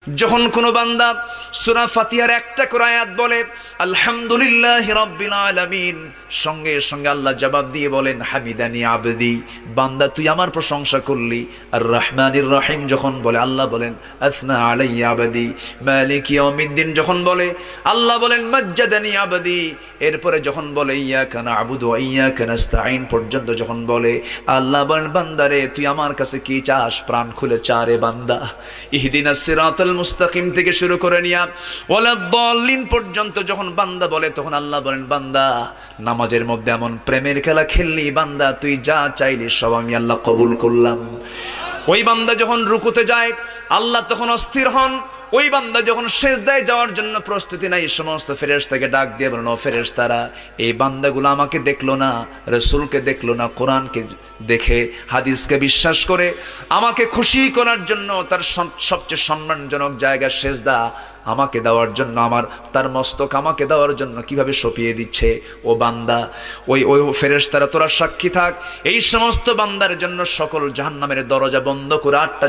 যখন কোন বান্দা সূরা ফাতিহার একটা করে আয়াত বলে আলহামদুলিল্লাহি রাব্বিল আলামিন, সঙ্গে সঙ্গে আল্লাহ জবাব দিয়ে বলেন হামিদানি আবদি, বান্দা তুই আমার প্রশংসা করলি। আর রহমানির রহিম যখন বলে আল্লাহ বলেন আসনা আলাইয়া আবদি। মালিক ইয়াউমিদ্দিন যখন বলে আল্লাহ বলেন মাজ্জাদানি আবদি। এরপরে যখন বলে ইয়াকা না'বুদু ওয়া ইয়াকা নাস্তাঈন পর্যন্ত যখন বলে আল্লাহ বলেন বান্দারে তুই আমার কাছে কি চাস, প্রাণ খুলে চারে বান্দা। ইহদিনাস সিরাতাল মুস্তাকিম থেকে শুরু করে নিয়া ওয়ালাদ-দাল্লিন পর্যন্ত যখন বান্দা বলে তখন আল্লাহ বলেন বান্দা নামাজের মধ্যে এমন প্রেমের খেলা খেললি বান্দা, তুই যা চাইলি সব আমি আল্লাহ কবুল করলাম। ওই বান্দা যখন রুকুতে যায় আল্লাহ তখন অস্থির হন। ওই বান্দা যখন সিজদায় যাওয়ার জন্য প্রস্তুতি নাই, সমস্ত ফেরেশতাকে ডাক দিয়ে বলেন ও ফেরেশতারা, এই বান্দাগুলো আমাকে দেখলো না, রাসূলকে দেখলো না, কোরআনকে দেখে হাদিসকে বিশ্বাস করে আমাকে খুশি করার জন্য তার সবচেয়ে সম্মানজনক জায়গা সিজদা আমাকে দেওয়ার জন্য, আমার তার মস্তক আমাকে দেওয়ার জন্য কিভাবে সঁপিয়ে দিচ্ছে। ও বান্দা, ওই ফেরেশতারা তোরা সাক্ষী থাক, এই সমস্ত বান্দার জন্য সকল জাহান্নামের দরজা বন্ধ করে 8টা